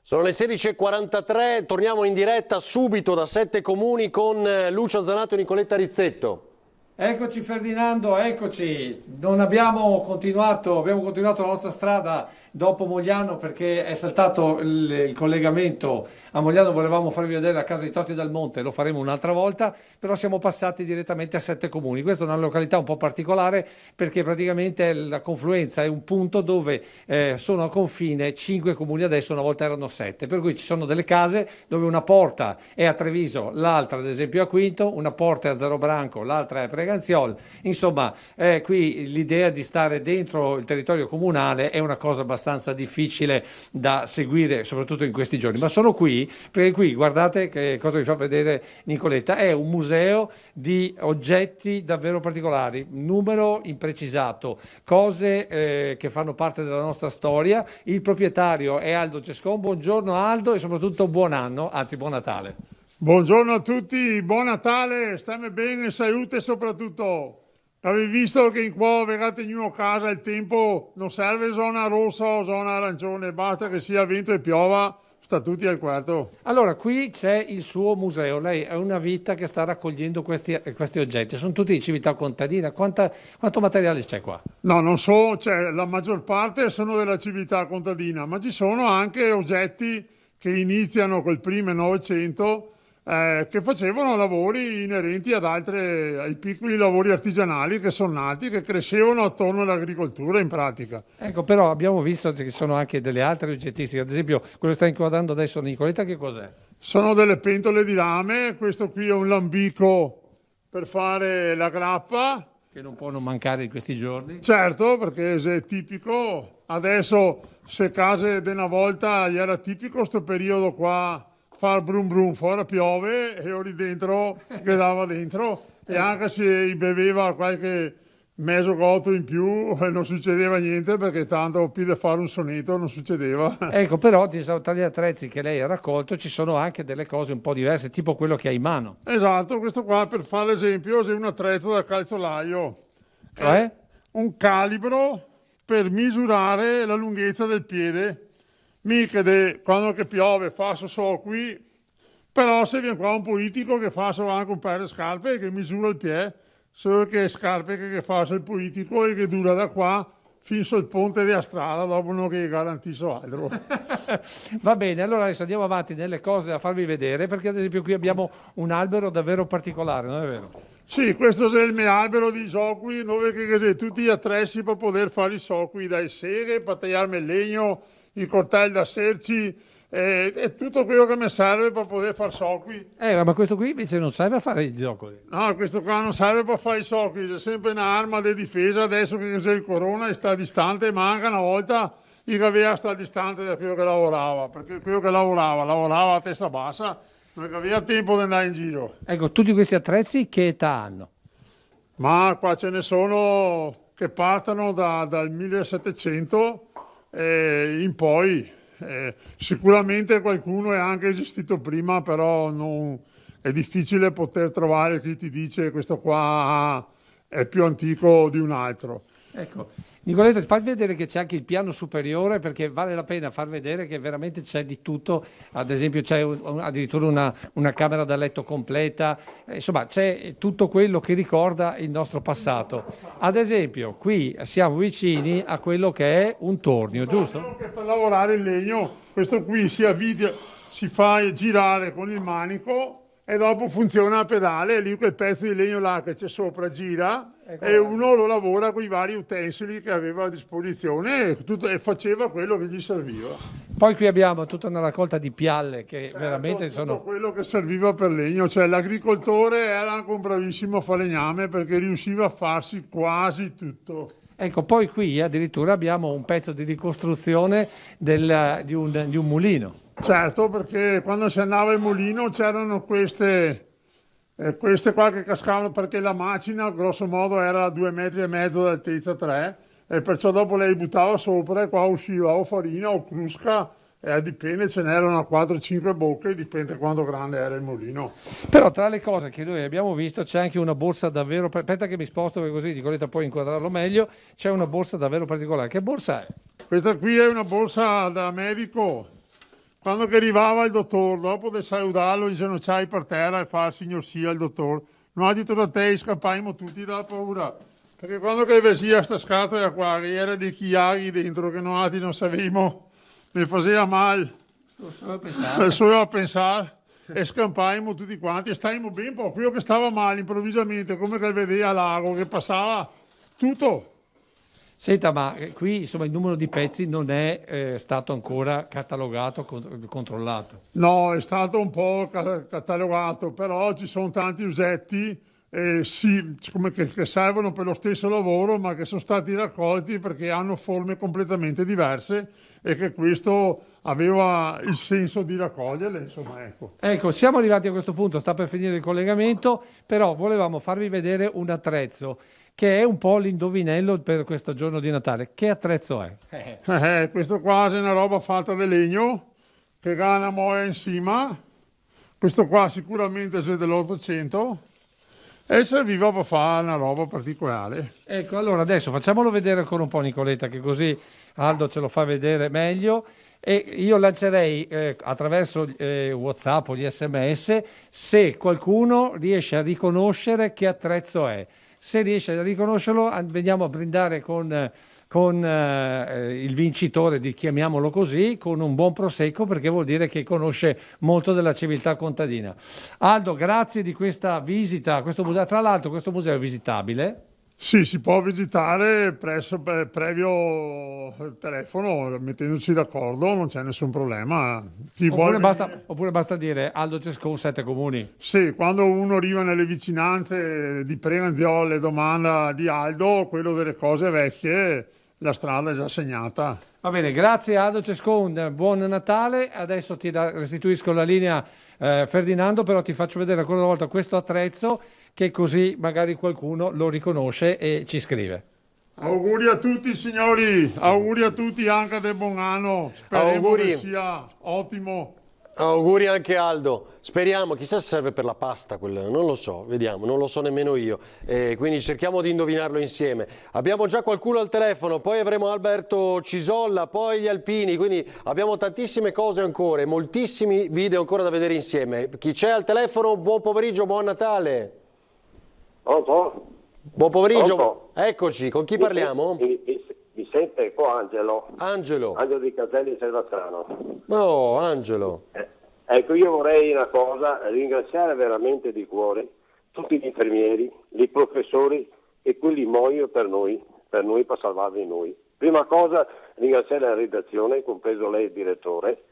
Sono le 16:43, torniamo in diretta subito da 7 Comuni con Lucio Zanato e Nicoletta Rizzetto. Eccoci Ferdinando, eccoci. Non abbiamo continuato la nostra strada dopo Mogliano perché è saltato il collegamento a Mogliano. Volevamo farvi vedere la casa di Totti dal Monte, lo faremo un'altra volta, però siamo passati direttamente a 7 Comuni. Questa è una località un po' particolare perché praticamente la confluenza è un punto dove sono a confine 5 comuni adesso, una volta erano 7, per cui ci sono delle case dove una porta è a Treviso, l'altra ad esempio a Quinto, una porta è a Zerobranco, l'altra è a Preganziol. Insomma, qui l'idea di stare dentro il territorio comunale è una cosa abbastanza difficile da seguire, soprattutto in questi giorni. Ma sono qui perché qui, guardate che cosa vi fa vedere Nicoletta, è un museo di oggetti davvero particolari, numero imprecisato, cose che fanno parte della nostra storia. Il proprietario è Aldo Cescon. Buongiorno Aldo e soprattutto buon anno, anzi buon Natale. Buongiorno a tutti, buon Natale, stammi bene, salute soprattutto. Avevi visto che in qua verrate in a casa il tempo non serve zona rossa o zona arancione, basta che sia vento e piova, sta tutti al quarto. Allora, qui c'è il suo museo, lei è una vita che sta raccogliendo questi oggetti, sono tutti di civiltà contadina. Quanto materiale c'è qua? No, non so, cioè, la maggior parte sono della civiltà contadina, ma ci sono anche oggetti che iniziano col primo Novecento, che facevano lavori inerenti ai piccoli lavori artigianali che sono nati, che crescevano attorno all'agricoltura in pratica. Ecco, però abbiamo visto che ci sono anche delle altre oggettistiche, ad esempio quello che sta inquadrando adesso Nicoletta, che cos'è? Sono delle pentole di rame, questo qui è un lambico per fare la grappa. Che non può non mancare in questi giorni. Certo, perché è tipico. Adesso, se case di una volta gli era tipico questo periodo qua, far brum brum, fuori piove e io lì dentro quedava dentro, e anche se beveva qualche mezzo gotto in più non succedeva niente, perché tanto più da fare un sonetto non succedeva. Ecco, però tra gli attrezzi che lei ha raccolto ci sono anche delle cose un po' diverse, tipo quello che ha in mano. Esatto, questo qua per fare l'esempio è un attrezzo da calzolaio. Cioè? Un calibro per misurare la lunghezza del piede. Mica quando che piove fa so qui, però se viene qua un politico che fa solo anche un paio di scarpe che misura il piede, solo che scarpe che fa il politico e che dura da qua fin sul ponte della strada, dopo non che garantisce altro. Va bene, allora adesso andiamo avanti nelle cose da farvi vedere, perché ad esempio qui abbiamo un albero davvero particolare, non è vero? Sì, questo è il mio albero di socui, dove che tutti gli attrezzi per poter fare i socui, dai seghe, per tagliarmi il legno, i coltelli da serci, e tutto quello che mi serve per poter fare socui. Ma questo qui invece non serve a fare i zoccoli. No, questo qua non serve per fare i socui, è sempre un'arma di difesa. Adesso che c'è il corona e sta distante, manca una volta il aveva sta distante da quello che lavorava, perché quello che lavorava a testa bassa, non aveva tempo di andare in giro. Ecco, tutti questi attrezzi che età hanno? Ma qua ce ne sono che partono dal 1700 in poi. Sicuramente qualcuno è anche esistito prima, però è difficile poter trovare chi ti dice questo qua è più antico di un altro. Ecco, Nicoletta, fai vedere che c'è anche il piano superiore, perché vale la pena far vedere che veramente c'è di tutto. Ad esempio c'è addirittura una camera da letto completa, insomma c'è tutto quello che ricorda il nostro passato. Ad esempio qui siamo vicini a quello che è un tornio, giusto? Che per lavorare il legno, questo qui si fa girare con il manico e dopo funziona a pedale, e lì quel pezzo di legno là che c'è sopra gira, ecco, e uno lo lavora con i vari utensili che aveva a disposizione e faceva quello che gli serviva. Poi qui abbiamo tutta una raccolta di pialle che certo, veramente sono... Tutto quello che serviva per legno, cioè l'agricoltore era anche un bravissimo falegname, perché riusciva a farsi quasi tutto. Ecco, poi qui addirittura abbiamo un pezzo di ricostruzione di un mulino. Certo, perché quando si andava in mulino c'erano queste qua che cascavano, perché la macina grosso modo era 2,5 metri d'altezza, 3, e perciò dopo lei buttava sopra e qua usciva o farina o crusca, dipende, ce n'erano 4-5 bocche, dipende quanto grande era il mulino. Però tra le cose che noi abbiamo visto c'è anche una borsa davvero, aspetta che mi sposto che così Nicoletta può inquadrarlo meglio, c'è una borsa davvero particolare. Che borsa è? Questa qui è una borsa da medico, quando che arrivava il dottor, dopo di salutarlo, inginocciai per terra e fa il signor sia il dottor. Non ha detto da te, scappammo tutti dalla paura. Perché quando che vesia sta scatola qua, che era dei chiari dentro, che noi non sapevamo, mi faceva male. Solo a pensare. E scampaimo tutti quanti e staimo ben poco. Io che stava male improvvisamente, come che vedeva l'ago che passava tutto. Senta, ma qui insomma il numero di pezzi non è stato ancora catalogato, controllato. No, è stato un po' catalogato, però ci sono tanti usetti sì, come che servono per lo stesso lavoro, ma che sono stati raccolti perché hanno forme completamente diverse e che questo aveva il senso di raccoglierle, insomma, ecco. Ecco, siamo arrivati a questo punto, sta per finire il collegamento, però volevamo farvi vedere un attrezzo che è un po' l'indovinello per questo giorno di Natale. Che attrezzo è? Questo qua è una roba fatta di legno che ha una moia in cima. Questo qua sicuramente è dell'800 e serviva per fare una roba particolare. Ecco, allora adesso facciamolo vedere ancora un po', Nicoletta, che così Aldo ce lo fa vedere meglio. E io lancerei attraverso WhatsApp o gli SMS se qualcuno riesce a riconoscere che attrezzo è. Se riesce a riconoscerlo, veniamo a brindare con il vincitore, chiamiamolo così, con un buon prosecco, perché vuol dire che conosce molto della civiltà contadina. Aldo, grazie di questa visita a questo museo. Tra l'altro questo museo è visitabile? Sì, si può visitare previo telefono, mettendoci d'accordo, non c'è nessun problema. Oppure basta dire Aldo Cescon, 7 comuni. Sì, quando uno arriva nelle vicinanze di Prenanziole e domanda di Aldo, quello delle cose vecchie, la strada è già segnata. Va bene, grazie Aldo Cescon, buon Natale. Adesso ti restituisco la linea Ferdinando, però ti faccio vedere ancora una volta questo attrezzo, che così magari qualcuno lo riconosce e ci scrive. Auguri a tutti signori, auguri a tutti anche del buon anno, speriamo che sia ottimo. Auguri anche Aldo, speriamo, chissà se serve per la pasta, non lo so, vediamo, non lo so nemmeno io, quindi cerchiamo di indovinarlo insieme. Abbiamo già qualcuno al telefono, poi avremo Alberto Cisolla, poi gli Alpini, quindi abbiamo tantissime cose ancora, moltissimi video ancora da vedere insieme. Chi c'è al telefono, buon pomeriggio, buon Natale. Pronto? Buon pomeriggio, Pronto? Eccoci, con chi parliamo? Mi sente qua Angelo? Angelo. Angelo di Caselli Servazzano. Oh, Angelo. Ecco, io vorrei una cosa, ringraziare veramente di cuore tutti gli infermieri, i professori e quelli muoiono per noi, per salvarvi noi. Prima cosa, ringraziare la redazione, compreso lei il direttore.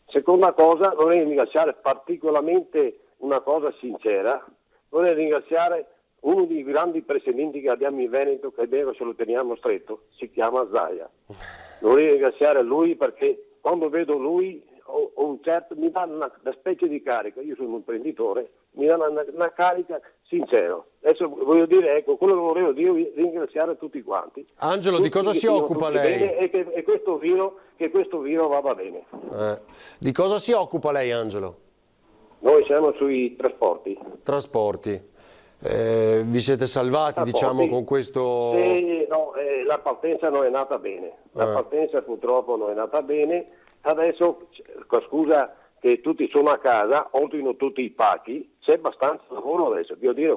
Seconda cosa, vorrei ringraziare particolarmente una cosa sincera, vorrei ringraziare uno dei grandi presidenti che abbiamo in Veneto, che è vero se lo teniamo stretto, si chiama Zaia. Vorrei ringraziare lui perché quando vedo lui mi dà una specie di carica, io sono un imprenditore, mi dà una carica sincero. Adesso voglio dire, ecco, quello che volevo dire, ringraziare tutti quanti. Angelo, di cosa si occupa lei? E che questo vino vada bene. Di cosa si occupa lei, Angelo? Noi siamo sui trasporti. Trasporti. Vi siete salvati, diciamo, con questo... No, la partenza non è nata bene. La partenza purtroppo non è nata bene. Adesso, scusa che tutti sono a casa, oltrino tutti i pacchi, c'è abbastanza lavoro adesso, devo dire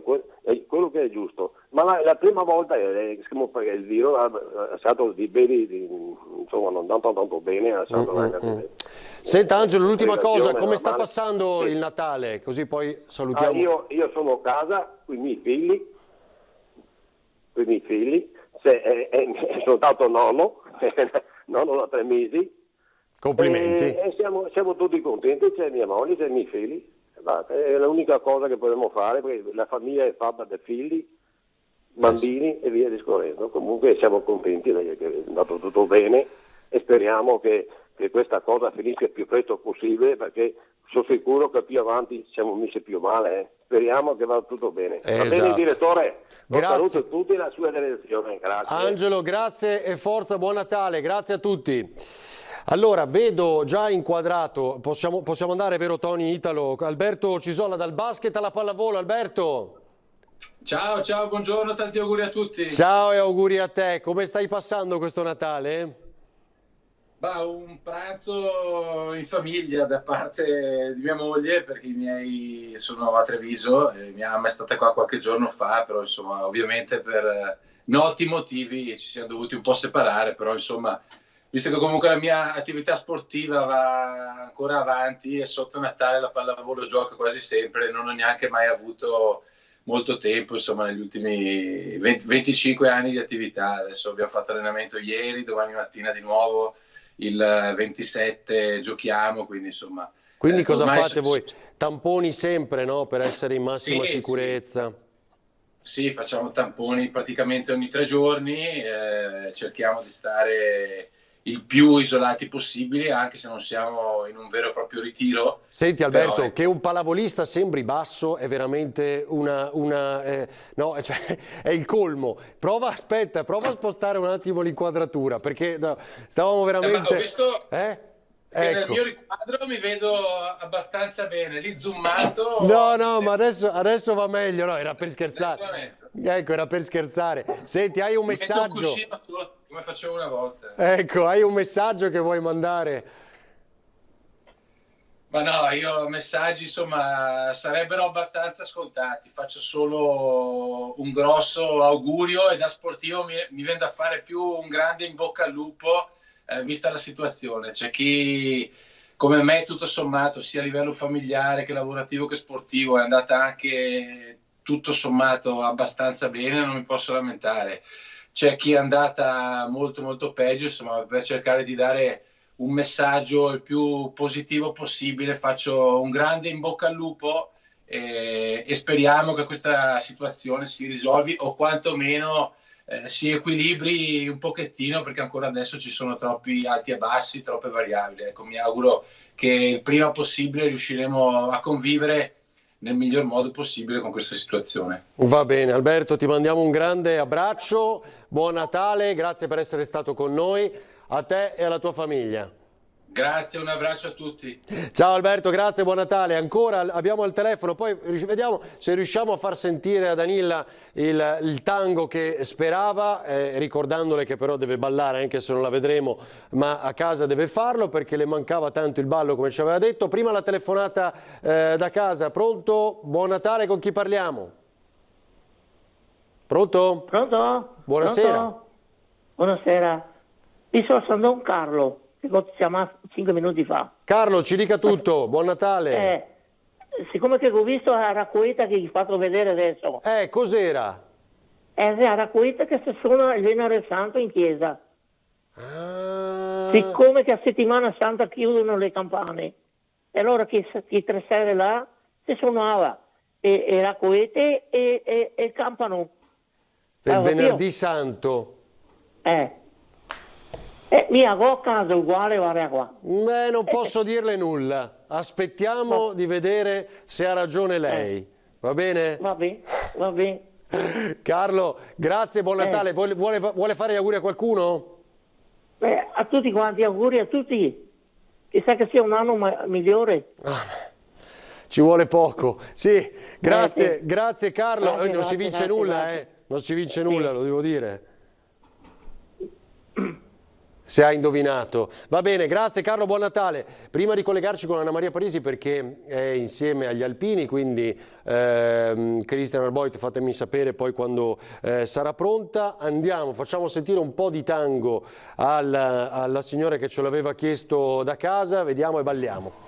quello che è giusto. Ma la prima volta il vino è stato di bene, insomma non tanto bene. Senta Angelo, l'ultima cosa, come sta passando il Natale? Così poi salutiamo. Io sono a casa con i miei figli, sono stato nonno da 3 mesi. Complimenti. E siamo tutti contenti, c'è mia moglie, c'è i miei figli, è l'unica cosa che possiamo fare, perché la famiglia è fatta da figli, bambini e via discorrendo. Comunque siamo contenti che è andato tutto bene e speriamo che questa cosa finisca il più presto possibile, perché sono sicuro che più avanti siamo messi più male. Speriamo che vada tutto bene. Esatto. Va bene, direttore? Grazie. Saluto tutti e la sua direzione. Grazie. Angelo, grazie e forza, buon Natale, grazie a tutti. Allora, vedo già inquadrato, possiamo andare, vero Tony Italo? Alberto Cisolla dal basket alla pallavolo. Alberto! Ciao, buongiorno, tanti auguri a tutti. Ciao e auguri a te, come stai passando questo Natale? Bah, un pranzo in famiglia da parte di mia moglie, perché i miei sono a Treviso e mia mamma è stata qua qualche giorno fa, però insomma ovviamente per noti motivi ci siamo dovuti un po' separare, però insomma visto che comunque la mia attività sportiva va ancora avanti e sotto Natale la pallavolo gioco quasi sempre, non ho neanche mai avuto molto tempo, insomma negli ultimi 25 anni di attività. Adesso abbiamo fatto allenamento ieri, domani mattina di nuovo, il 27 giochiamo, quindi insomma... Quindi cosa ormai fate voi? Tamponi sempre, no? Per essere in massima Sì, sicurezza. sì, facciamo tamponi praticamente ogni 3 giorni, cerchiamo di stare il più isolati possibile, anche se non siamo in un vero e proprio ritiro. Senti Alberto, Però, che un pallavolista sembri basso è veramente no, cioè, è il colmo. Aspetta, prova a spostare un attimo l'inquadratura, perché no, stavamo veramente... ma ho visto che nel Ecco. mio riquadro mi vedo abbastanza bene, lì zoomato... No, ma adesso va meglio, no, era per scherzare. Assolutamente. Ecco, era per scherzare. Senti, hai un Mi metto un messaggio? cuscino sotto, come facevo una volta. Ecco, hai un messaggio che vuoi mandare? Ma no, io messaggi insomma sarebbero abbastanza scontati, faccio solo un grosso augurio e da sportivo mi viene da fare più un grande in bocca al lupo, vista la situazione. C'è chi come me tutto sommato sia a livello familiare che lavorativo che sportivo è andata anche tutto sommato abbastanza bene, non mi posso lamentare. C'è chi è andata molto molto peggio, insomma per cercare di dare un messaggio il più positivo possibile, faccio un grande in bocca al lupo e speriamo che questa situazione si risolvi o quantomeno si equilibri un pochettino, perché ancora adesso ci sono troppi alti e bassi, troppe variabili. Ecco, mi auguro che il prima possibile riusciremo a convivere nel miglior modo possibile con questa situazione. Va bene, Alberto, ti mandiamo un grande abbraccio, buon Natale, grazie per essere stato con noi, a te e alla tua famiglia. Grazie, un abbraccio a tutti. Ciao Alberto, grazie, buon Natale. Ancora abbiamo il telefono, poi vediamo se riusciamo a far sentire a Danilla il tango che sperava, ricordandole che però deve ballare anche se non la vedremo, ma a casa deve farlo perché le mancava tanto il ballo come ci aveva detto. Prima la telefonata da casa, pronto? Buon Natale, con chi parliamo? Pronto? Pronto? Buonasera. Pronto? Buonasera. Io sono Don Carlo, che ho chiamato 5 minuti fa. Carlo, ci dica tutto, buon Natale. Siccome che ho visto la raccolta che vi ho fatto vedere adesso, Cos'era? è la raccolta che si suona il venerdì santo in chiesa. Ah. Siccome che a settimana santa chiudono le campane, e allora che 3 sere là si suonava e raccolete e campano. Per venerdì santo. Mi hago a casa uguale vale qua. Non posso dirle nulla. Aspettiamo di vedere se ha ragione lei. Va bene? Va bene, va bene. Carlo, grazie, buon Natale. Vuole fare gli auguri a qualcuno? A tutti quanti, auguri a tutti. Chissà che sia un anno migliore. Ci vuole poco. Sì, grazie, grazie Carlo. Grazie, non si vince nulla, grazie. Non si vince nulla, lo devo dire. Se ha indovinato. Va bene, grazie Carlo, buon Natale. Prima di collegarci con Anna Maria Parisi, perché è insieme agli alpini, quindi Christian Arboit, fatemi sapere poi quando sarà pronta. Facciamo sentire un po' di tango alla signora che ce l'aveva chiesto da casa, vediamo e balliamo.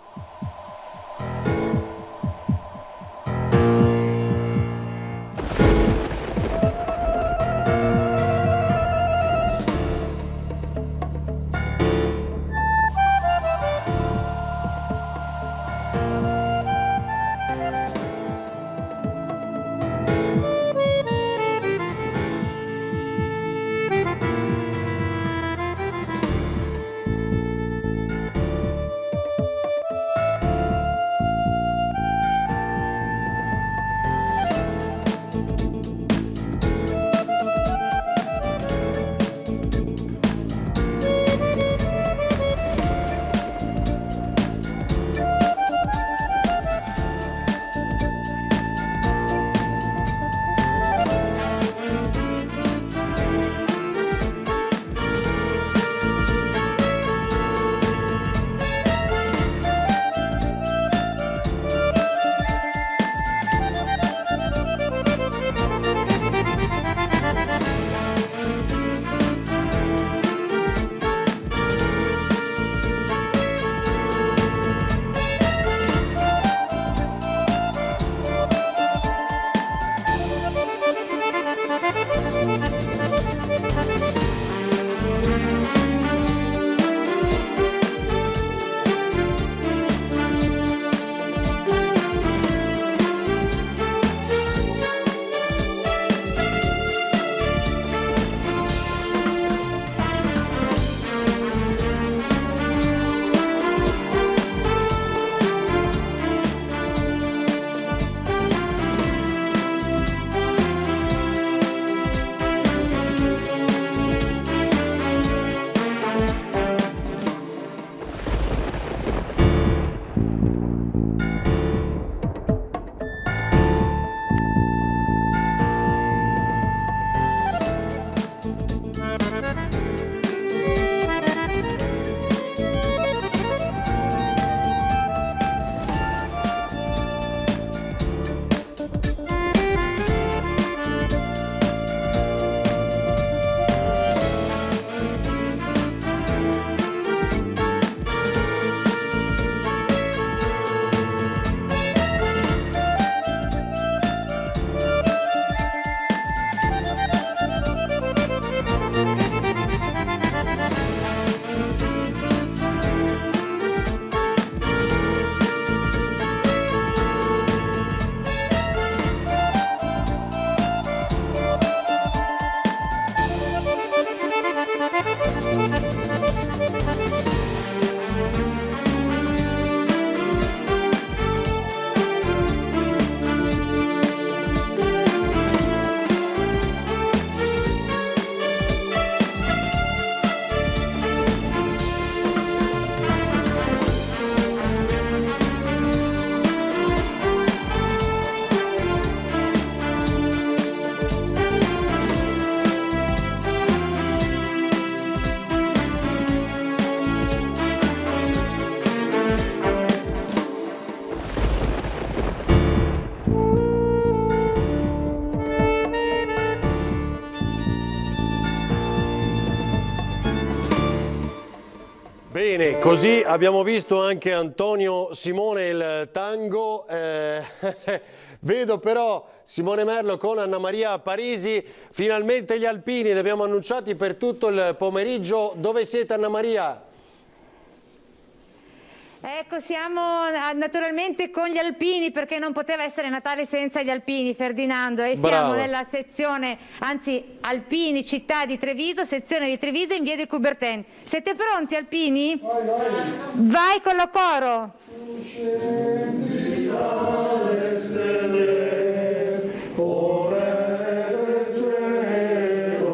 Così abbiamo visto anche Antonio Simone il tango. Vedo però Simone Merlo con Anna Maria Parisi. Finalmente gli alpini, li abbiamo annunciati per tutto il pomeriggio. Dove siete, Anna Maria? Ecco, siamo naturalmente con gli alpini, perché non poteva essere Natale senza gli alpini, Ferdinando, e siamo nella sezione, anzi alpini città di Treviso, sezione di Treviso in via di Coubertin. Siete pronti, alpini? Vai, vai. Vai con lo coro. Scendi dalle stelle, ore del cielo,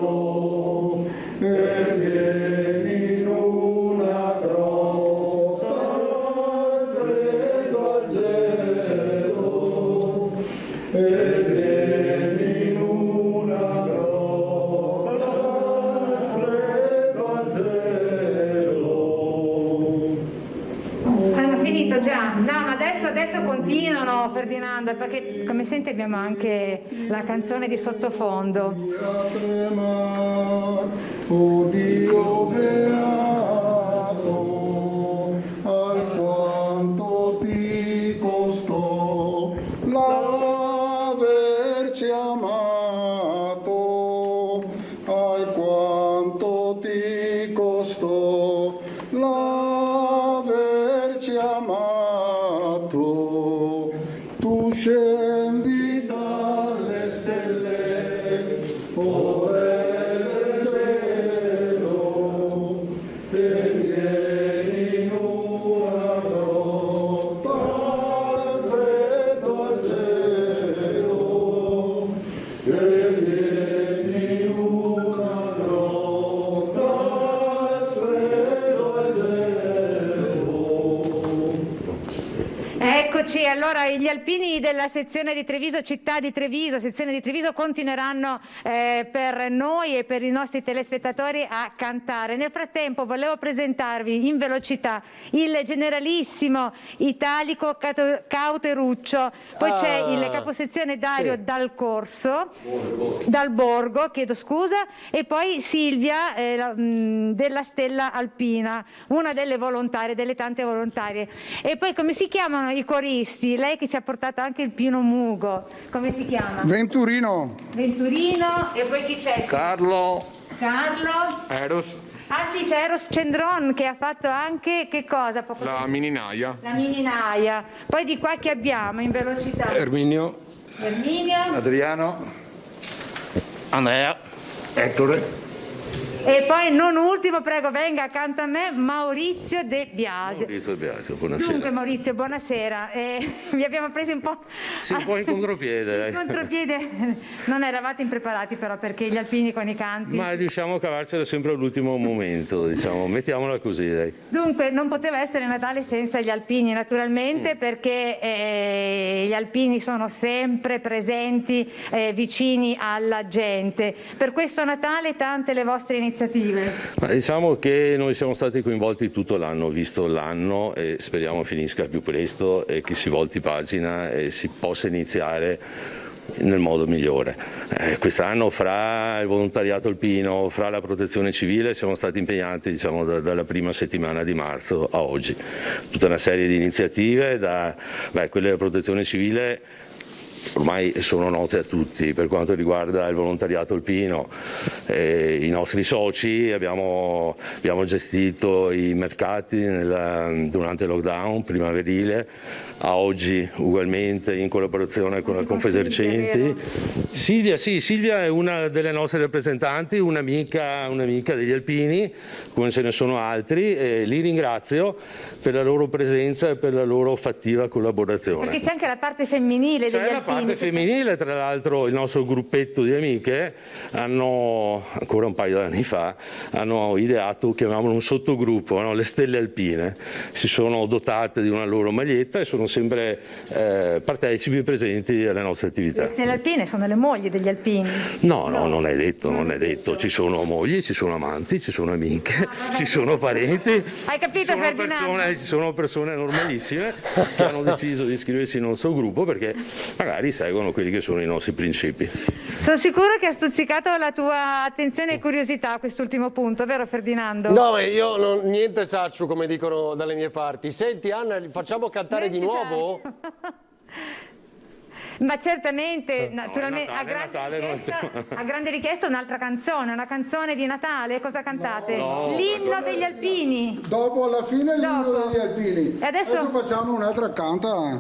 e vieni in una grotta al freddo al gelo, e vieni in una grotta al freddo al gelo. Hanno finito già? No, ma adesso continuano, Ferdinando, perché come senti abbiamo anche la canzone di sottofondo. O Dio beato, alquanto ti costò l'averci amato, alquanto ti costò l'averci amato. Tu scendi dalle stelle, ore del cielo, e vieni in una grotta al freddo al gelo, e vieni in una grotta al freddo al gelo. Eccoci, allora gli alpini della sezione di Treviso, città di Treviso, sezione di Treviso, continueranno per noi e per i nostri telespettatori a cantare. Nel frattempo volevo presentarvi in velocità il generalissimo Italico Cauteruccio, poi c'è il caposezione Dario Dal Borgo, chiedo scusa, e poi Silvia della Stella Alpina, una delle volontarie, delle tante volontarie. E poi come si chiamano i coristi? Lei che ci ha portato anche il Pino Mugo, come si chiama? Venturino. Venturino, e poi chi c'è? Carlo. Eros. Ah sì, c'è Eros Cendron che ha fatto anche, che cosa? La mininaia. La mininaia. Poi di qua chi abbiamo in velocità? Erminio. Adriano. Andrea. Ettore. E poi non ultimo, prego, venga accanto a me, Maurizio De Biasi. Maurizio De Biasi, buonasera. Dunque Maurizio, buonasera. Vi abbiamo presi un po'... Sì, un po' in contropiede. In contropiede. Non eravate impreparati però, perché gli alpini con i canti... Ma riusciamo a cavarcela sempre all'ultimo momento, diciamo, mettiamola così, dai. Dunque, non poteva essere Natale senza gli alpini, naturalmente, perché gli alpini sono sempre presenti, vicini alla gente. Per questo Natale tante le vostre iniziative. Ma diciamo che noi siamo stati coinvolti tutto l'anno, visto l'anno, e speriamo finisca più presto e che si volti pagina e si possa iniziare nel modo migliore. Quest'anno fra il volontariato alpino, fra la protezione civile siamo stati impegnati, diciamo, dalla prima settimana di marzo a oggi. Tutta una serie di iniziative, quelle della protezione civile ormai sono note a tutti. Per quanto riguarda il volontariato alpino, i nostri soci abbiamo gestito i mercati durante il lockdown primaverile, a oggi ugualmente in collaborazione con la Confesercenti. Silvia è una delle nostre rappresentanti, un'amica degli alpini, come ce ne sono altri, e li ringrazio per la loro presenza e per la loro fattiva collaborazione. Perché c'è anche la parte femminile degli alpini. La parte femminile, tra l'altro il nostro gruppetto di amiche hanno, ancora un paio d'anni fa, hanno ideato, chiamiamolo un sottogruppo, no? Le Stelle Alpine. Si sono dotate di una loro maglietta e sono sempre partecipi e presenti alle nostre attività. Le Stelle Alpine sono le mogli degli alpini? No, non è detto. Ci sono mogli, ci sono amanti, ci sono amiche, ci sono parenti. Hai capito, Ferdinando? Ci sono persone normalissime che hanno deciso di iscriversi nel nostro gruppo perché magari seguono quelli che sono i nostri principi. Sono sicura che ha stuzzicato la tua attenzione e curiosità a quest'ultimo punto, vero Ferdinando? No, ma io niente saccio, come dicono dalle mie parti. Senti Anna, li facciamo cantare di nuovo? Ma certamente, naturalmente, Natale, a grande richiesta un'altra canzone, una canzone di Natale, cosa cantate? No, L'inno degli alpini. Dopo, alla fine, l'inno degli alpini. E adesso facciamo un'altra canta.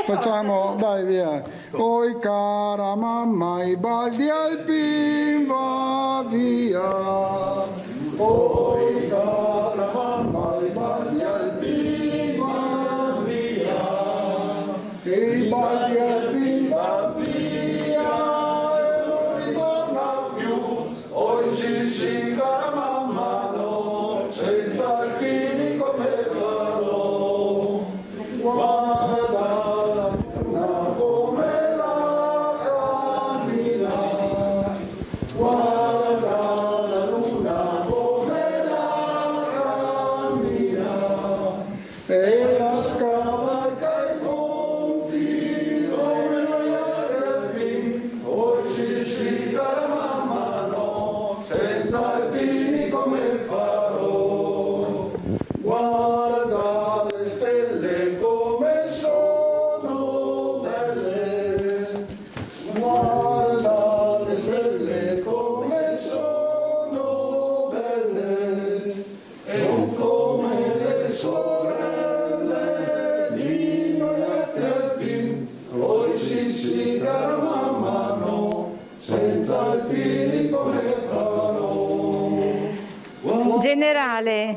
Facciamo, vai via. Oi cara mamma, i baldi alpini va via. Oi cara mamma, i baldi alpini va via. I baldi alpini va via e non ritorna più. Oi sì, cara mamma, no, senza alpini come farò? Guarda la luna come la cammina, guarda la luna come la cammina, e la scavalca i monti come noi altri alpini. Oh sì, cara mamma, no, senza alpini come farò? Guarda le stelle come sono belle, guarda le stelle come sono belle, e come le sorelle di noi altri alpini. Oh sì, cara mamma, no, senza alpini come farò? Generale,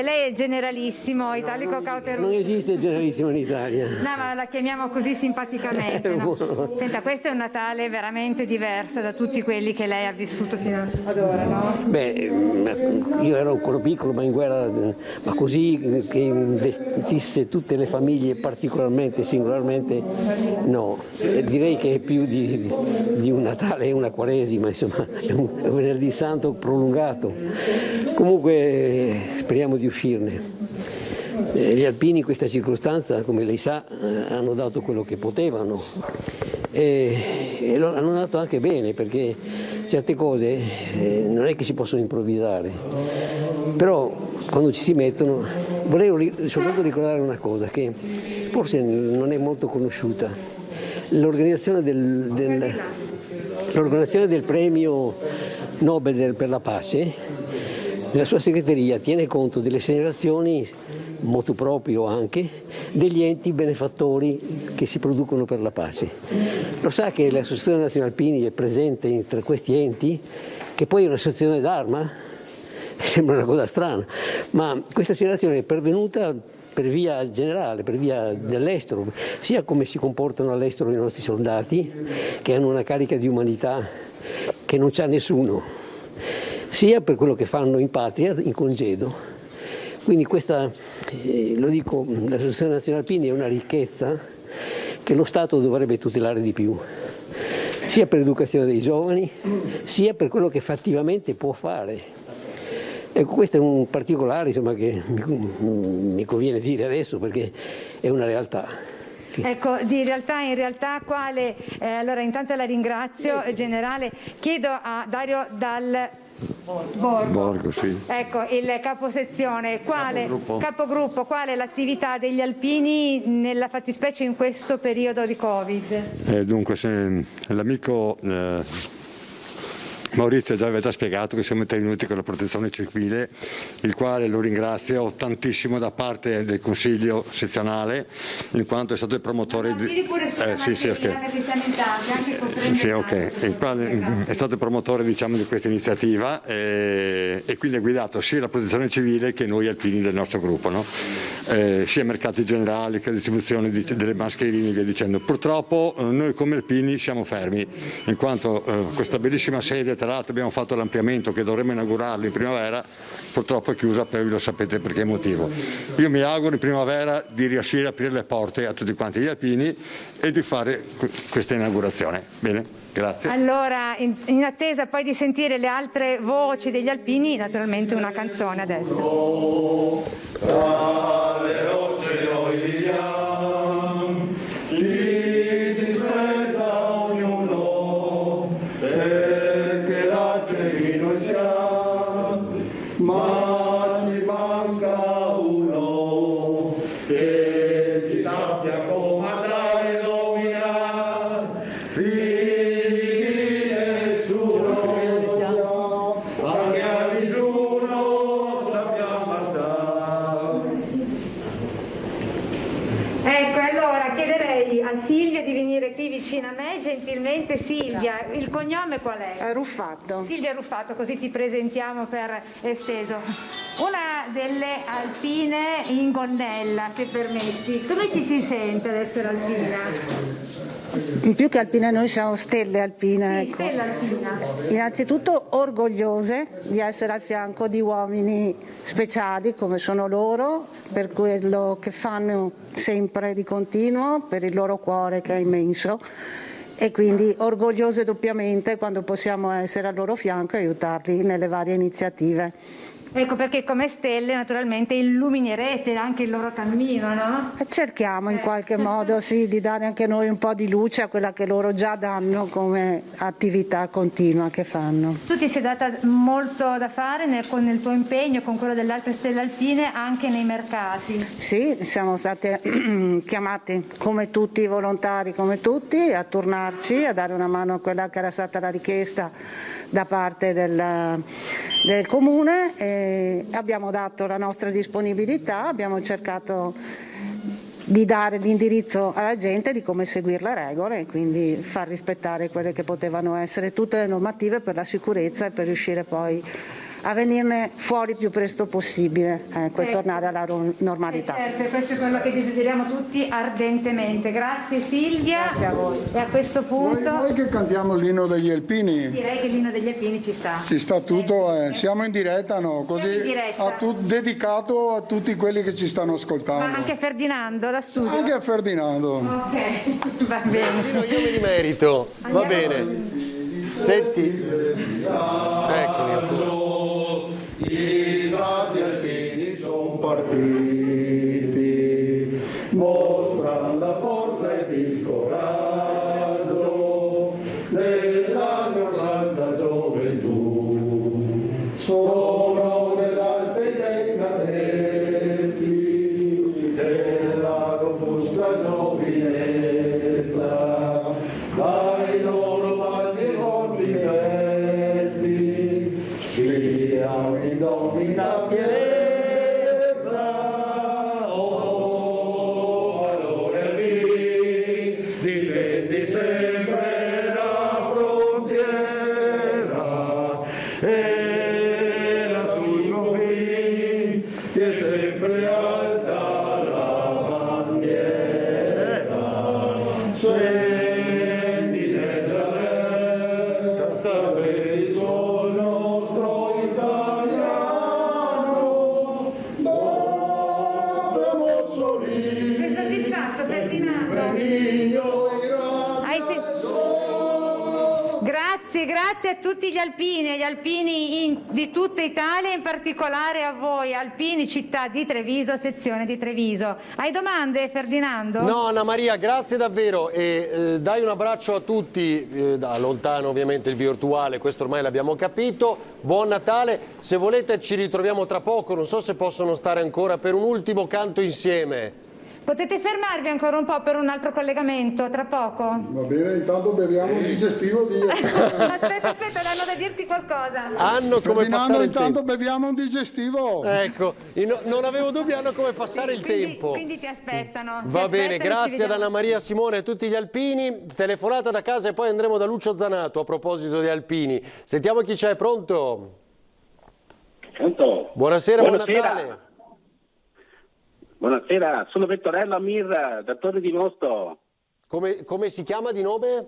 lei è il generalissimo, italico cauteruccio. Non esiste il generalissimo in Italia. No, ma la chiamiamo così simpaticamente, no? Senta, questo è un Natale veramente diverso da tutti quelli che lei ha vissuto fino ad ora, no? Beh, io ero ancora piccolo, ma in guerra, ma così che investisse tutte le famiglie particolarmente, singolarmente, no. Direi che è più di un Natale e una Quaresima, insomma, è un venerdì santo prolungato. Comunque speriamo di uscirne. Gli alpini in questa circostanza, come lei sa, hanno dato quello che potevano e lo hanno dato anche bene, perché certe cose non è che si possono improvvisare, però quando ci si mettono. Volevo soltanto ricordare una cosa che forse non è molto conosciuta: l'organizzazione del premio Nobel per la pace. La sua segreteria tiene conto delle segnalazioni, motu proprio anche, degli enti benefattori che si producono per la pace. Lo sa che l'Associazione Nazionale Alpini è presente tra questi enti, che poi è un'associazione d'Arma? Sembra una cosa strana, ma questa segnalazione è pervenuta per via generale, per via dell'estero, sia come si comportano all'estero i nostri soldati, che hanno una carica di umanità che non c'ha nessuno, sia per quello che fanno in patria, in congedo. Quindi questa, lo dico, l'Associazione Nazionale Alpini è una ricchezza che lo Stato dovrebbe tutelare di più, sia per l'educazione dei giovani, sia per quello che fattivamente può fare. Ecco, questo è un particolare, insomma, che mi conviene dire adesso, perché è una realtà. Ecco, in realtà quale, allora intanto la ringrazio, generale, chiedo a Dario Dal Borgo, sì. Ecco, il caposezione, capogruppo, qual è l'attività degli alpini nella fattispecie in questo periodo di Covid? Dunque, l'amico Maurizio già aveva spiegato che siamo intervenuti con la protezione civile, il quale lo ringrazio tantissimo da parte del Consiglio sezionale, in quanto è stato il promotore il quale è stato il promotore, diciamo, di questa iniziativa e quindi ha guidato sia la protezione civile che noi alpini del nostro gruppo, no? Sia mercati generali che la distribuzione delle mascherine e via dicendo. Purtroppo noi come alpini siamo fermi, in quanto questa bellissima sede, tra l'altro abbiamo fatto l'ampliamento che dovremmo inaugurarlo in primavera, purtroppo è chiusa, poi lo sapete per che motivo. Io mi auguro in primavera di riuscire a aprire le porte a tutti quanti gli alpini e di fare questa inaugurazione. Bene, grazie. Allora, in attesa poi di sentire le altre voci degli alpini, naturalmente una canzone adesso. Tra le rocce noi viviamo, ci disprezza ognuno, perché la che ci sappia comandare e dominare, figli di nessuno, anche a digiuno sappiamo marciare. Ecco, allora chiederei a Silvia di venire qui vicino a me, gentilmente. Silvia, il cognome qual è? Ruffatto. Silvia Ruffatto, così ti presentiamo per esteso. Una delle alpine in gonnella, se permetti. Come ci si sente ad essere alpina? Più che alpine noi siamo stelle alpine. Sì, ecco. stella alpina. Innanzitutto orgogliose di essere al fianco di uomini speciali come sono loro, per quello che fanno sempre di continuo, per il loro cuore che è immenso, e quindi orgogliose doppiamente quando possiamo essere al loro fianco e aiutarli nelle varie iniziative. Ecco perché come stelle naturalmente illuminerete anche il loro cammino, no? Cerchiamo in qualche modo sì, di dare anche noi un po' di luce a quella che loro già danno come attività continua che fanno. Tu ti sei data molto da fare con il tuo impegno, con quello delle altre stelle alpine, anche nei mercati. Sì, siamo state chiamati come tutti i volontari, come tutti, a turnarci, a dare una mano a quella che era stata la richiesta da parte del comune. Abbiamo dato la nostra disponibilità, abbiamo cercato di dare l'indirizzo alla gente di come seguire le regole e quindi far rispettare quelle che potevano essere tutte le normative per la sicurezza e per riuscire poi a venirne fuori più presto possibile, ecco, e tornare alla normalità. Certo, questo è quello che desideriamo tutti ardentemente. Grazie Silvia. Grazie a voi. E a questo punto Noi che cantiamo l'inno degli alpini. direi che l'inno degli alpini ci sta. Ci sta tutto, siamo in diretta, no? Così Siamo in diretta. dedicato a tutti quelli che ci stanno ascoltando. Ma anche a Ferdinando da studio. Anche a Ferdinando. Ok, va bene. Persino io me li merito. Va bene. Senti. Eccoli ancora. I frati alpini sono partiti, mostrano la forza ed il coraggio della santa gioventù. Sono dell'Alpe dei cadetti, della robusta giovinezza, dai loro valli e complimenti, sfidiamo i doni da fierezza. Oh, valore mio, difendi sempre la frontiera e la sui confini, che è sempre alta la bandiera. Senti nella terra per il suo nostro italiano, dobbiamo sorridere. Sei soddisfatto Ferdinando? Hai grazie a tutti gli alpini di tutta Italia, in particolare a voi alpini città di Treviso, sezione di Treviso. Hai domande Ferdinando? No, Anna Maria, grazie davvero e dai un abbraccio a tutti, da lontano ovviamente il virtuale, questo ormai l'abbiamo capito. Buon Natale, se volete ci ritroviamo tra poco, non so se possono stare ancora per un ultimo canto insieme. Potete fermarvi ancora un po' per un altro collegamento, tra poco? Va bene, intanto beviamo un digestivo di... aspetta, hanno da dirti qualcosa. Hanno come Ferdinando, passare il intanto tempo. beviamo un digestivo. Ecco, non avevo dubbi, hanno come passare il tempo. Quindi ti aspettano. Va bene, grazie ad Anna Maria Simone e a tutti gli alpini. Telefonata da casa e poi andremo da Lucio Zanato a proposito di alpini. Sentiamo chi c'è, pronto? Pronto? Buonasera, buon Natale. Buonasera, sono Vettorello Amir da Torre di Mosto. Come si chiama di nome?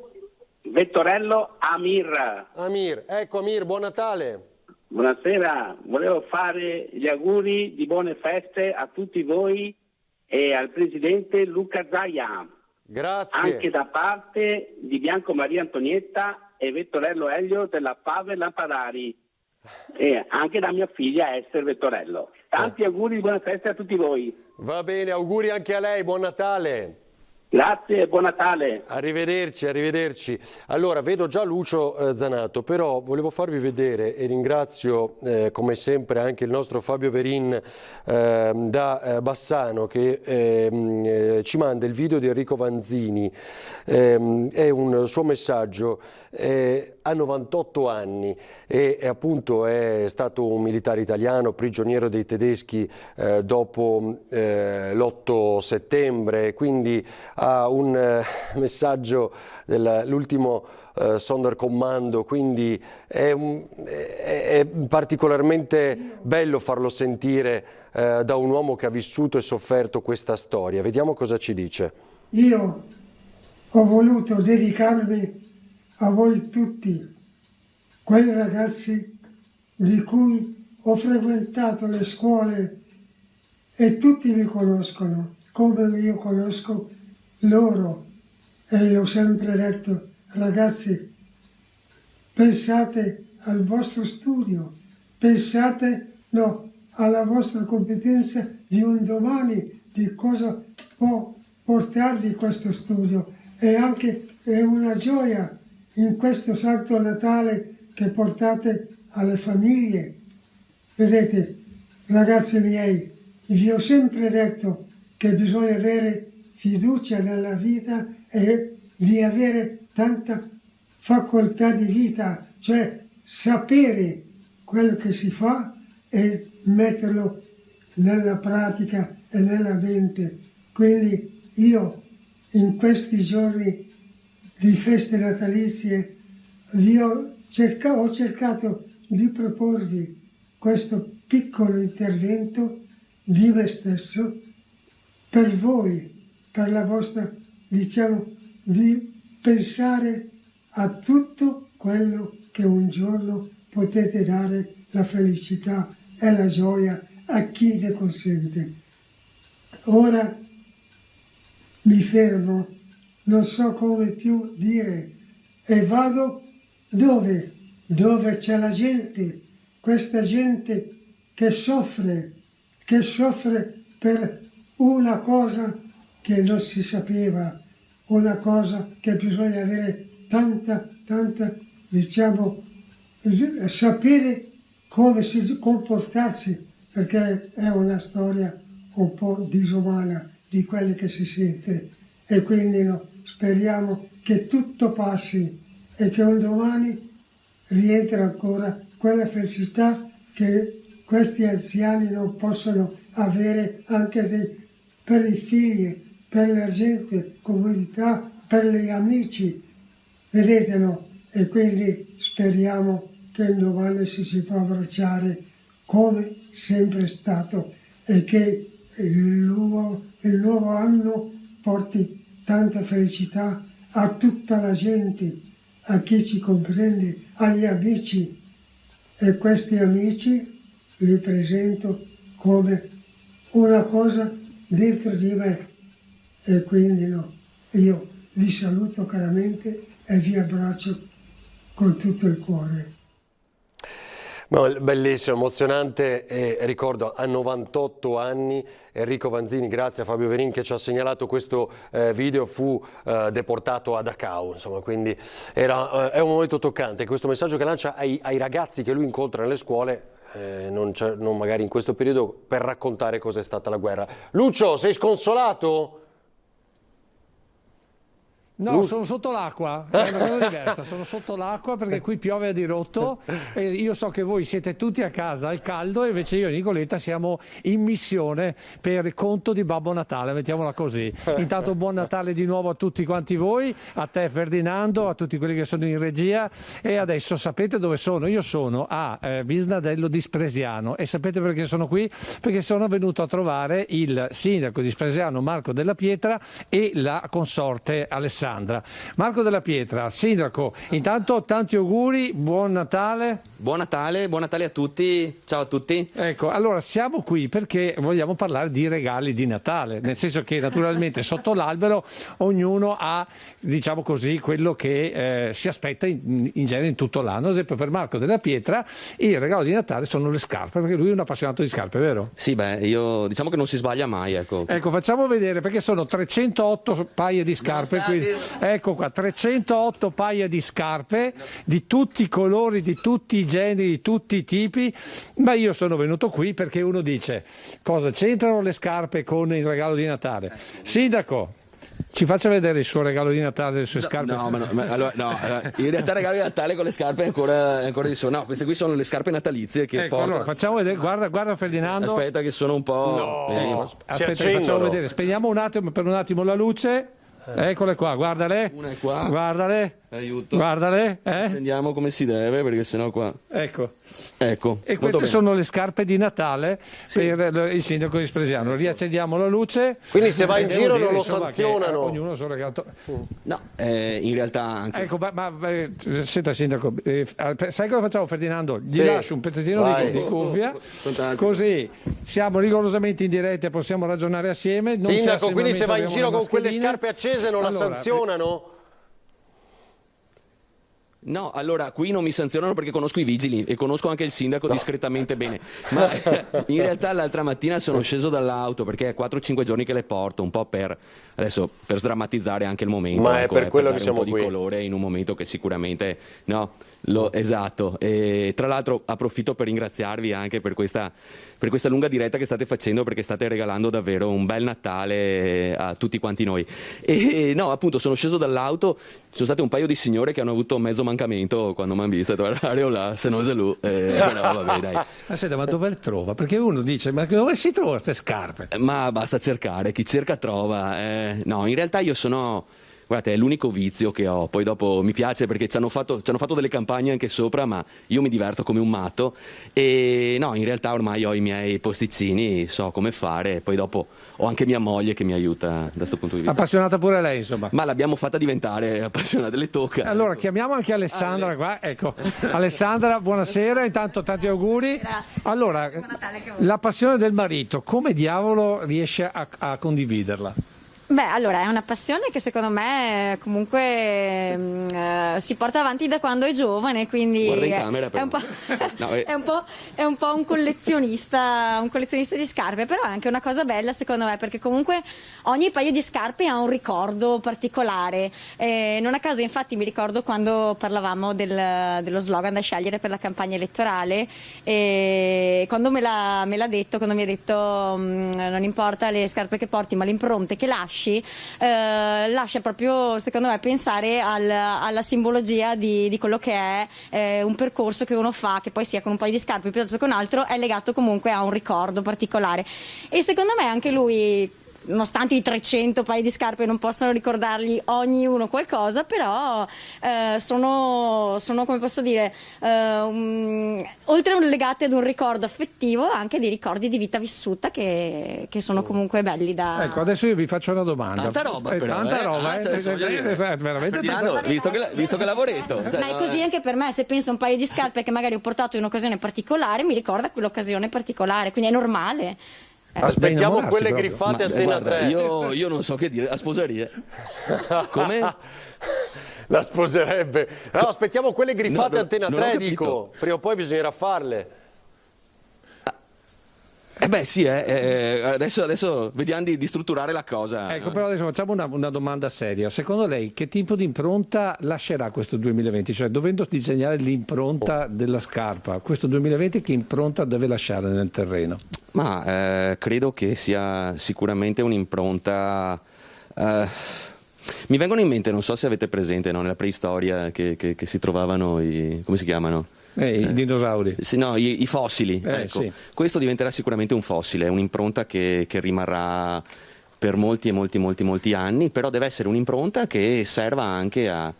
Vettorello Amir. Amir, ecco Amir, buon Natale. Buonasera, volevo fare gli auguri di buone feste a tutti voi e al presidente Luca Zaia. Grazie. Anche da parte di Bianco Maria Antonietta e Vettorello Elio della Fave Lampadari e anche da mia figlia Esther Vettorello. Tanti auguri di buone feste a tutti voi. Va bene, auguri anche a lei, buon Natale. Grazie e buon Natale. Arrivederci, arrivederci. Allora, vedo già Lucio Zanato, però volevo farvi vedere, e ringrazio come sempre anche il nostro Fabio Verin da Bassano, che ci manda il video di Enrico Vanzini. È un suo messaggio. Ha 98 anni e appunto è stato un militare italiano, prigioniero dei tedeschi dopo l'8 settembre, quindi ha un messaggio dell'ultimo Sonderkommando, quindi è particolarmente bello farlo sentire da un uomo che ha vissuto e sofferto questa storia. Vediamo cosa ci dice. Io ho voluto dedicarmi a voi tutti, quei ragazzi di cui ho frequentato le scuole e tutti mi conoscono, come io conosco loro. E io ho sempre detto, ragazzi, pensate al vostro studio, pensate alla vostra competenza di un domani, di cosa può portarvi questo studio. E anche è una gioia in questo Santo Natale che portate alle famiglie. Vedete, ragazzi miei, vi ho sempre detto che bisogna avere fiducia nella vita e di avere tanta facoltà di vita, cioè sapere quello che si fa e metterlo nella pratica e nella mente. Quindi io in questi giorni di feste natalizie ho cercato di proporvi questo piccolo intervento di me stesso per voi, per la vostra, di pensare a tutto quello che un giorno potete dare la felicità e la gioia a chi ne consente. Ora mi fermo, non so come più dire, e vado dove c'è la gente, questa gente che soffre per una cosa che non si sapeva, una cosa che bisogna avere tanta, sapere come comportarsi, perché è una storia un po' disumana di quelle che si sente. E quindi speriamo che tutto passi e che un domani rientra ancora quella felicità che questi anziani non possono avere, anche se per i figli, per la gente, comunità, per gli amici. Vedete, no? E quindi speriamo che un domani si può abbracciare come sempre è stato e che il nuovo anno porti tanta felicità a tutta la gente, a chi ci comprende, agli amici. E questi amici li presento come una cosa dentro di me. E quindi io vi saluto caramente e vi abbraccio con tutto il cuore. Bellissimo, emozionante, e ricordo a 98 anni Enrico Vanzini, grazie a Fabio Verin che ci ha segnalato questo video, fu deportato a Dachau, insomma, quindi è un momento toccante, questo messaggio che lancia ai ragazzi che lui incontra nelle scuole, non magari in questo periodo, per raccontare cos'è stata la guerra. Lucio, sei sconsolato? No, sono sotto l'acqua, è una cosa diversa, sono sotto l'acqua perché qui piove a dirotto e io so che voi siete tutti a casa al caldo e invece io e Nicoletta siamo in missione per conto di Babbo Natale, mettiamola così. Intanto buon Natale di nuovo a tutti quanti voi, a te Ferdinando, a tutti quelli che sono in regia, e adesso sapete dove sono? Io sono a Visnadello di Spresiano e sapete perché sono qui? Perché sono venuto a trovare il sindaco di Spresiano Marco Della Pietra e la consorte Alessandra. Alessandra. Marco Della Pietra, sindaco, intanto tanti auguri, buon Natale. Buon Natale a tutti, ciao a tutti. Ecco, allora siamo qui perché vogliamo parlare di regali di Natale, nel senso che naturalmente sotto l'albero ognuno ha, diciamo così, quello che si aspetta in genere in tutto l'anno. Ad esempio per Marco Della Pietra il regalo di Natale sono le scarpe, perché lui è un appassionato di scarpe, vero? Sì, io diciamo che non si sbaglia mai, ecco. Ecco, facciamo vedere, perché sono 308 paia di scarpe qui. Ecco qua, 308 paia di scarpe di tutti i colori, di tutti i generi, di tutti i tipi. Ma io sono venuto qui perché uno dice: cosa c'entrano le scarpe con il regalo di Natale? Sindaco, ci faccia vedere il suo regalo di Natale, le sue scarpe. No, in realtà il regalo di Natale con le scarpe è ancora di solo. No, queste qui sono le scarpe natalizie che ecco, porto. allora facciamo vedere, guarda Ferdinando. Aspetta che sono un po'... No, aspetta, facciamo vedere, spegniamo per un attimo la luce. Eccole qua, guardale. Una è qua. Guardale. Aiuto. Guardale. Accendiamo come si deve, perché sennò qua... Ecco. E queste sono le scarpe di Natale per il sindaco di Spresiano. Riaccendiamo la luce. Quindi se va in giro non lo sanzionano. Ognuno il suo regalo. No, in realtà anche... Ecco, ma senta sindaco, sai cosa facciamo Ferdinando? Gli lascio un pezzettino di cuffia, così siamo rigorosamente in diretta e possiamo ragionare assieme. Non sindaco, quindi se va in giro con quelle scarpe accese non la sanzionano? No, allora qui non mi sanzionano perché conosco i vigili e conosco anche il sindaco discretamente bene, ma in realtà l'altra mattina sono sceso dall'auto perché è 4-5 giorni che le porto, un po' per sdrammatizzare anche il momento. Ma è per quello che siamo qui. Un po' di colore in un momento che sicuramente esatto. E tra l'altro approfitto per ringraziarvi anche per questa lunga diretta che state facendo, perché state regalando davvero un bel Natale a tutti quanti noi. E no, appunto sono sceso dall'auto, ci sono state un paio di signore che hanno avuto mezzo mancamento quando mi hanno visto, là, se non se lui. No, vabbè, dai. Senta, ma dove le trova? Perché uno dice, ma dove si trova queste scarpe? Ma basta cercare, chi cerca trova. No, in realtà io sono... Guardate, è l'unico vizio che ho, poi dopo mi piace perché ci hanno fatto delle campagne anche sopra, ma io mi diverto come un matto e no, in realtà ormai ho i miei posticini, so come fare e poi dopo ho anche mia moglie che mi aiuta da questo punto di vista. Appassionata pure lei, insomma. Ma l'abbiamo fatta diventare appassionata, le tocca. Allora, chiamiamo anche Alessandra qua, ecco. Alessandra, buonasera, intanto tanti auguri. Allora, la passione del marito, come diavolo riesce a condividerla? Beh, allora è una passione che secondo me comunque si porta avanti da quando è giovane, quindi guarda in camera, però. È un po' un collezionista di scarpe, però è anche una cosa bella secondo me, perché comunque ogni paio di scarpe ha un ricordo particolare. Non a caso infatti mi ricordo quando parlavamo dello slogan da scegliere per la campagna elettorale, e quando me l'ha detto, quando mi ha detto non importa le scarpe che porti ma le impronte che lasci, lascia proprio secondo me pensare alla simbologia di quello che è un percorso che uno fa, che poi sia con un paio di scarpe piuttosto che con altro, è legato comunque a un ricordo particolare. E secondo me anche lui, nonostante i 300 paia di scarpe non possano ricordargli ognuno qualcosa, però sono come posso dire, oltre legate ad un ricordo affettivo, anche di ricordi di vita vissuta che sono comunque belli da... Ecco, adesso io vi faccio una domanda. Tanta roba però, tanta roba, veramente tanta... visto che lavoretto. Ma è così anche per me, se penso a un paio di scarpe che magari ho portato in un'occasione particolare, mi ricorda quell'occasione particolare, quindi è normale. Aspettiamo quelle griffate Antena 3. Io non so che dire, la sposeria. Come? La sposerebbe. No, aspettiamo quelle griffate Antena 3, dico. Prima o poi bisognerà farle. Beh sì, adesso vediamo di strutturare la cosa. Ecco, però adesso facciamo una domanda seria. Secondo lei che tipo di impronta lascerà questo 2020? Cioè, dovendo disegnare l'impronta della scarpa, questo 2020 che impronta deve lasciare nel terreno? Ma credo che sia sicuramente un'impronta... mi vengono in mente, non so se avete presente, no, nella preistoria che si trovavano come si chiamano? I dinosauri. Sì, no, i fossili. Ecco. Sì. Questo diventerà sicuramente un fossile, un'impronta che rimarrà per molti anni, però deve essere un'impronta che serva anche a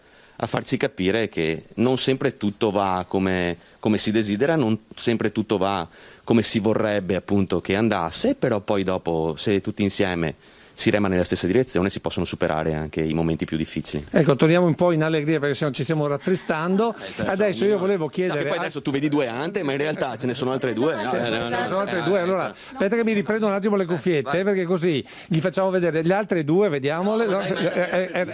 farci capire che non sempre tutto va come si desidera, non sempre tutto va come si vorrebbe appunto che andasse, però poi dopo, se tutti insieme si rema nella stessa direzione, si possono superare anche i momenti più difficili. Ecco, torniamo un po' in allegria perché sennò ci stiamo rattristando. Adesso io volevo chiedere... Poi adesso tu vedi 2 ante, ma in realtà ce ne sono altre 2. Ce ne sono altre 2, allora aspetta che mi riprendo un attimo le cuffiette, perché così gli facciamo vedere le altre 2, vediamole.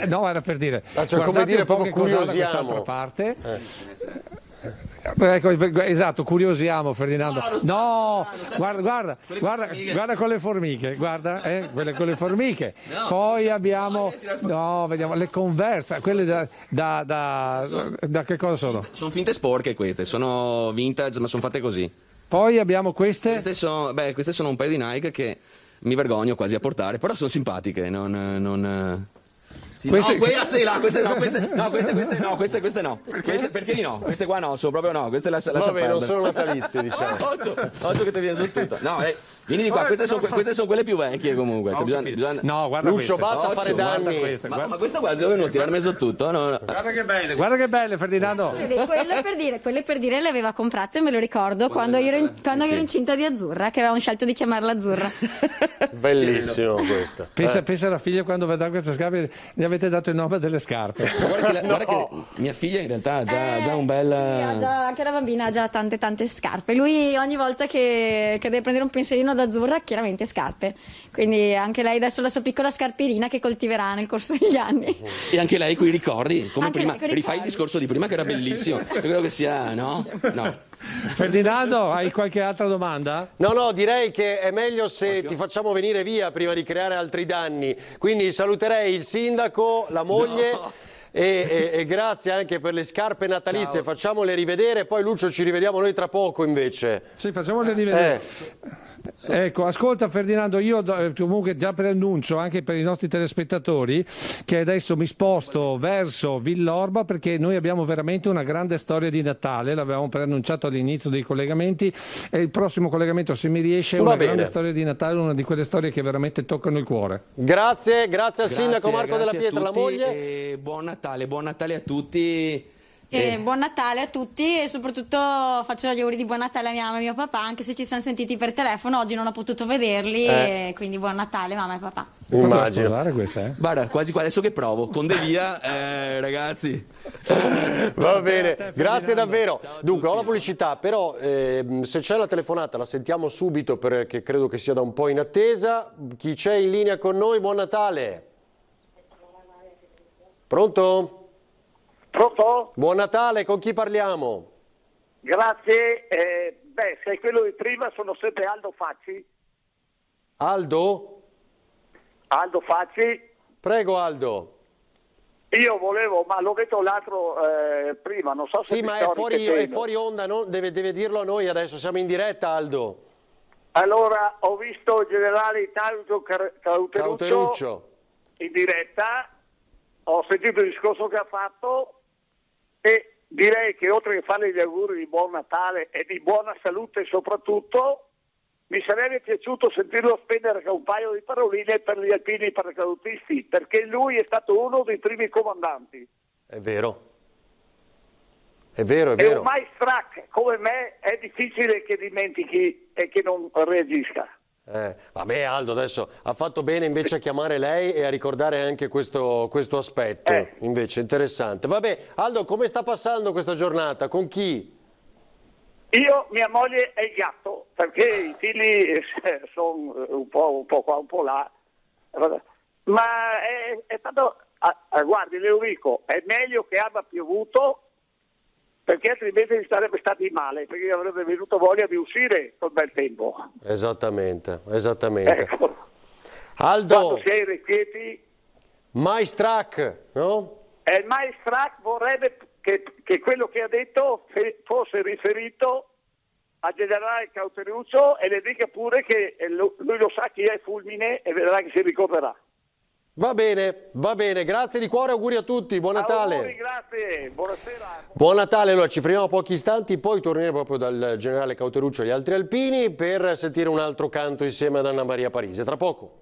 No, era per dire. Cioè, come dire, proprio curiosiamo da quest'altra parte. Ecco, esatto, curiosiamo Ferdinando. No, guarda con le formiche, guarda, quelle con le formiche. Poi abbiamo, vediamo le Converse, quelle da che cosa sono? Sono finte sporche queste, sono vintage, ma sono fatte così. Poi abbiamo queste. Queste sono un paio di Nike che mi vergogno quasi a portare, però sono simpatiche, Sì, queste... No, queste no. Perché di no? Queste qua no, sono proprio no, queste lascia perdere. Non sono natalizie, diciamo. Occhio che ti viene su tutto. No, vieni di qua, queste sono quelle più vecchie comunque. Cioè, bisogna... No, guarda Lucio, basta fare danni. Ma questa qua dove non tirarmi su tutto? No. Guarda che belle, Ferdinando. Quello è per dire le aveva comprate, me lo ricordo, quando ero incinta di Azzurra, che avevamo scelto di chiamarla Azzurra. Bellissimo questa. Pensa alla figlia quando vedrà queste scarpe, gli avete dato il nome delle scarpe. Guarda che mia figlia in realtà ha già un bel... Sì, anche la bambina ha già tante scarpe. Lui ogni volta che deve prendere un pensierino ad Azzurra, chiaramente scarpe. Quindi anche lei adesso la sua piccola scarpierina che coltiverà nel corso degli anni. E anche lei con i ricordi, come anche prima. Rifai il discorso di prima che era bellissimo. Io credo che sia, no? Ferdinando, hai qualche altra domanda? No, direi che è meglio se ti facciamo venire via prima di creare altri danni. Quindi saluterei il sindaco, la moglie... No. E grazie anche per le scarpe natalizie. Ciao. Facciamole rivedere, poi Lucio ci rivediamo noi tra poco invece. Sì, facciamole rivedere. Ecco, ascolta Ferdinando, io comunque già preannuncio anche per i nostri telespettatori che adesso mi sposto verso Villorba perché noi abbiamo veramente una grande storia di Natale, l'avevamo preannunciato all'inizio dei collegamenti e il prossimo collegamento, se mi riesce, è una grande storia di Natale, una di quelle storie che veramente toccano il cuore. Grazie al sindaco Marco Della Pietra, la moglie. E buon Natale a tutti. Buon Natale a tutti e soprattutto faccio gli auguri di buon Natale a mia mamma e mio papà, anche se ci siamo sentiti per telefono, oggi non ho potuto vederli, e quindi buon Natale mamma e papà. Immagino. Questa, Guarda, quasi qua adesso che provo, con De Via, ragazzi. Va bene, grazie davvero. Dunque, ho la pubblicità, però se c'è la telefonata la sentiamo subito perché credo che sia da un po' in attesa. Chi c'è in linea con noi? Buon Natale. Pronto? Pronto? Buon Natale, con chi parliamo? Grazie, sei quello di prima, sono sempre Aldo Facci. Aldo? Aldo Facci. Prego Aldo. Io volevo, ma l'ho detto l'altro prima, non so se... Sì, ma è fuori onda, no? deve dirlo a noi adesso, siamo in diretta Aldo. Allora, ho visto il generale Italia Cauteruccio in diretta, ho sentito il discorso che ha fatto e direi che oltre che farle gli auguri di buon Natale e di buona salute soprattutto, mi sarebbe piaciuto sentirlo spendere un paio di paroline per gli alpini paracadutisti, perché lui è stato uno dei primi comandanti. È vero. E un maestrac come me è difficile che dimentichi e che non reagisca. Vabbè Aldo, adesso ha fatto bene invece a chiamare lei e a ricordare anche questo aspetto, invece interessante. Vabbè Aldo, come sta passando questa giornata? Con chi? Io, mia moglie e il gatto, perché i figli sono un po' qua, un po' là, ma è stato, guardi le lo dico, è meglio che abbia piovuto, perché altrimenti sarebbe stati male, perché avrebbe venuto voglia di uscire col bel tempo. Esattamente. Ecco. Aldo, quando si è irrequieti, Maestrac, no? Il Maestrac vorrebbe che quello che ha detto fosse riferito al generale Cauteruccio e le dica pure che lui lo sa chi è Fulmine e vedrà che si ricorderà. Va bene, grazie di cuore, auguri a tutti, buon Natale. Auguri, grazie, buonasera. Buon Natale, allora ci fermiamo pochi istanti, poi torneremo proprio dal generale Cauteruccio e gli altri alpini per sentire un altro canto insieme ad Anna Maria Parise, tra poco.